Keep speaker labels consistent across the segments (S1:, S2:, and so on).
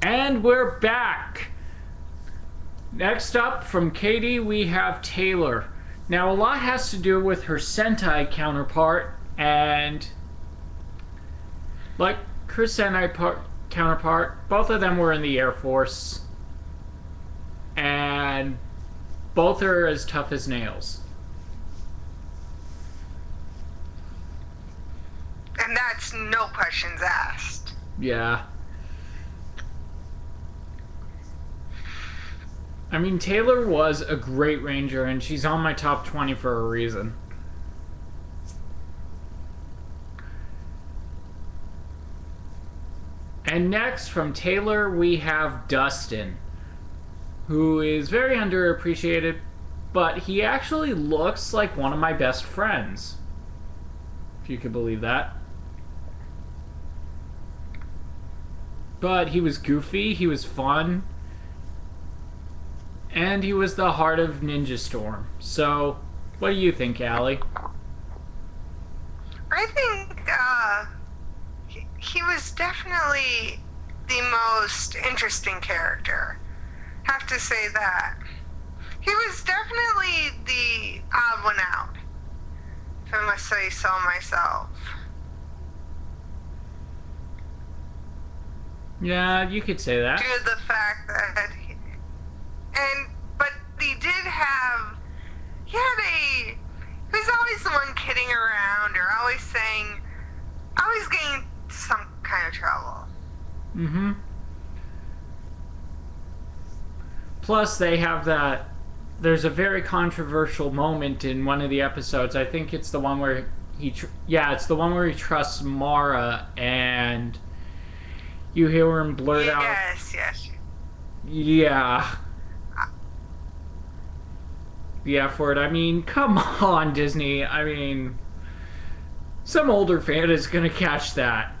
S1: And we're back. Next up from Katie, we have Taylor. Now, a lot has to do with her Sentai counterpart, and like her Sentai counterpart, both of them were in the Air Force, and both are as tough as nails.
S2: And that's no questions asked.
S1: Yeah. I mean, Taylor was a great ranger, and she's on my top 20 for a reason. And next, from Taylor, we have Dustin, who is very underappreciated, but he actually looks like one of my best friends. If you could believe that. But he was goofy, he was fun, and he was the heart of Ninja Storm. So, what do you think, Allie?
S2: I think he was definitely the most interesting character. Have to say that. He was definitely the odd one out, if I must say so myself.
S1: Yeah, you could say that.
S2: Due to the fact that but he was always the one kidding around or always getting some kind of trouble.
S1: Mm-hmm. Plus, they have there's a very controversial moment in one of the episodes. I think it's the one where it's the one where he trusts Mara, and you hear him blurt out.
S2: Yes.
S1: Yeah. The F word. I mean, come on, Disney. I mean, some older fan is gonna catch that.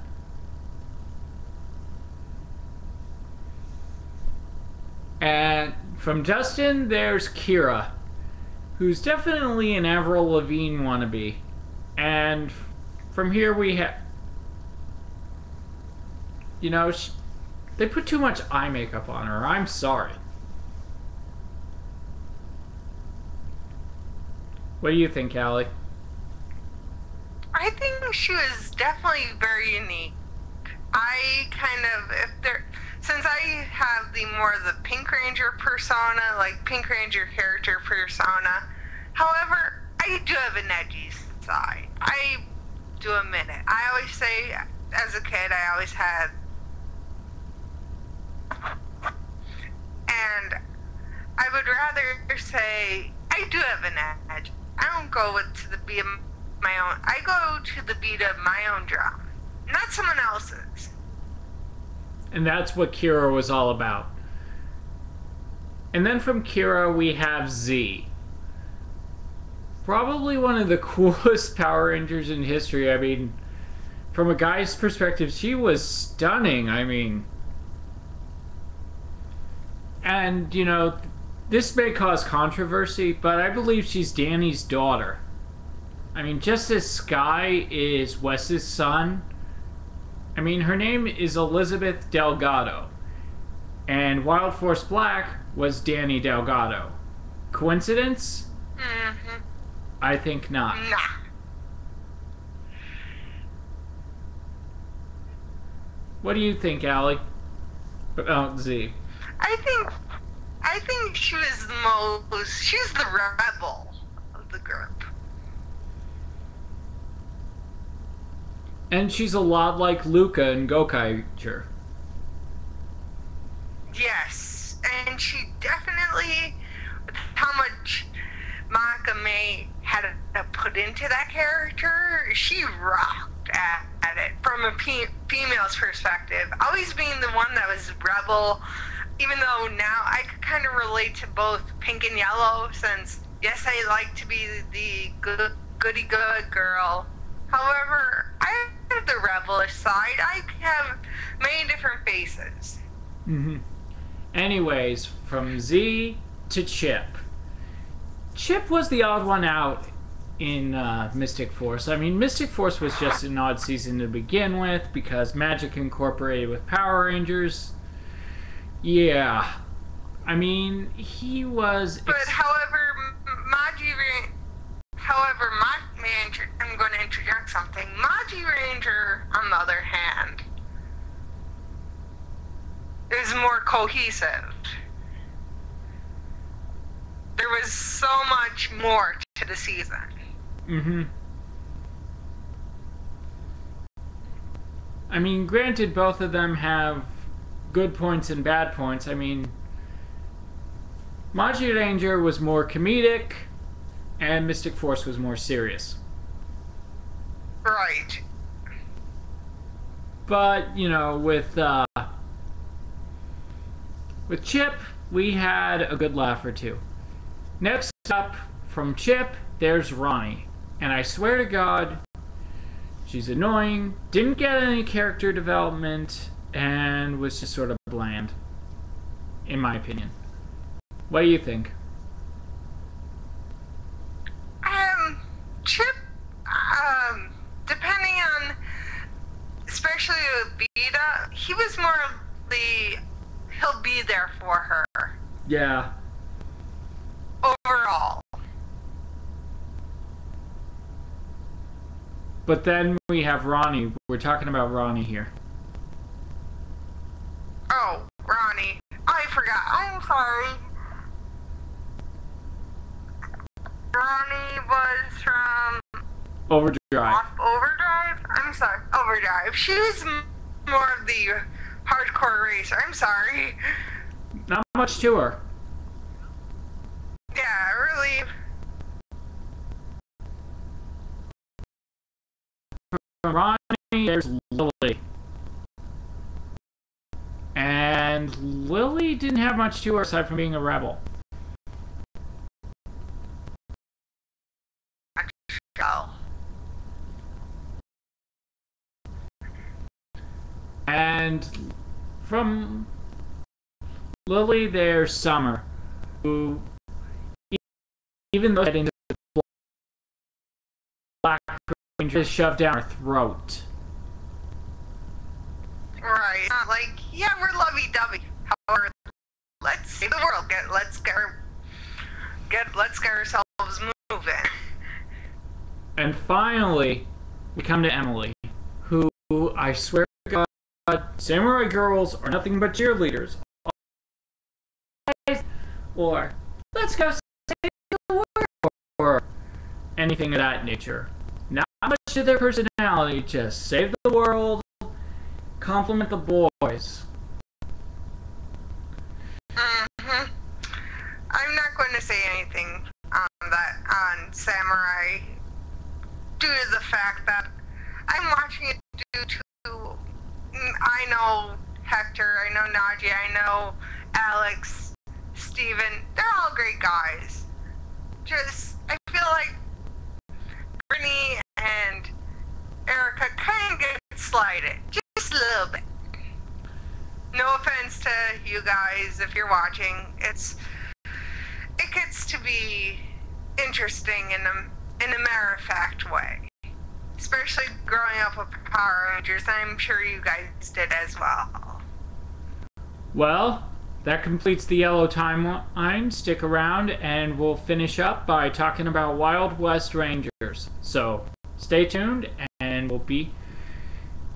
S1: And from Dustin, there's Kira, who's definitely an Avril Lavigne wannabe. And from here we have, they put too much eye makeup on her. I'm sorry. What do you think, Allie?
S2: I think she was definitely very unique. Since I have the Pink Ranger persona, like Pink Ranger character persona, however, I do have an edgy side. I do admit it. I always say, as a kid, I always had, and I would rather say, I do have an edge. I don't go to the beat of my own. I go to the beat of my own drum, not someone else's.
S1: And that's what Kira was all about. And then from Kira, we have Z. Probably one of the coolest Power Rangers in history. I mean, from a guy's perspective, she was stunning. I mean, and, this may cause controversy, but I believe she's Danny's daughter. I mean, just as Sky is Wes's son, I mean, her name is Elizabeth Delgado, and Wild Force Black was Danny Delgado. Coincidence?
S2: Mm-hmm.
S1: I think not.
S2: Nah.
S1: What do you think, Allie? About Z?
S2: I think she was she's the rebel of the group.
S1: And she's a lot like Luca in Gokaiger.
S2: Yes, and she definitely, how much Monica May had to put into that character, she rocked at it from a female's perspective. Always being the one that was rebel, even though now I could kind of relate to both Pink and Yellow, since yes, I like to be the goody good girl. However, I have the rebellish side. I have many different faces.
S1: Mm-hmm. Anyways, from Z to Chip. Chip was the odd one out in Mystic Force. I mean, Mystic Force was just an odd season to begin with because Magic incorporated with Power Rangers. Yeah. I mean, he was.
S2: But however, I'm going to interject something. Maji Ranger, on the other hand, is more cohesive. There was so much more to the season.
S1: Mm-hmm. I mean, granted, both of them have good points and bad points. I mean, Maji Ranger was more comedic, and Mystic Force was more serious.
S2: Right.
S1: But, you know, with Chip, we had a good laugh or two. Next up, from Chip, there's Ronnie. And I swear to God, she's annoying, didn't get any character development, and was just sort of bland, in my opinion. What do you think?
S2: Chip, depending on, especially with Vita, he was more of he'll be there for her.
S1: Yeah.
S2: Overall.
S1: But then we have Ronnie. We're talking about Ronnie here.
S2: Oh, Ronnie. I forgot. I'm sorry. Ronnie was from
S1: Overdrive.
S2: Overdrive? I'm sorry. Overdrive. She was more of the hardcore racer. I'm sorry.
S1: Not much to her.
S2: Yeah, really.
S1: From Ronnie, there's Lily. And Lily didn't have much to her aside from being a rebel. And from Lily, there's Summer, who, even though into the Black Ranger, is shoved down her throat.
S2: Right. Not like, yeah, we're lovey-dovey. However, let's save the world. Let's get ourselves moving.
S1: And finally, we come to Emily, who, I swear to God, samurai girls are nothing but cheerleaders. Or, let's go save the world, or anything of that nature. Not much to their personality, just save the world, compliment the boys.
S2: Mm-hmm. I'm not going to say anything on Samurai due to the fact that I'm watching it due to, I know Hector, I know Najee, I know Alex, Steven, they're all great guys. Just, I feel like Brittany and Erica kind of get slighted, just a little bit. No offense to you guys if you're watching. It gets to be interesting in a matter-of-fact way. Especially growing up with Power Rangers, I'm sure you guys did as well.
S1: Well, that completes the yellow timeline. Stick around and we'll finish up by talking about Wild West Rangers. So, stay tuned and we'll be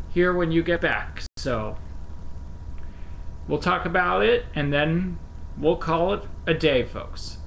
S1: here when you get back. So, we'll talk about it and then we'll call it a day, folks.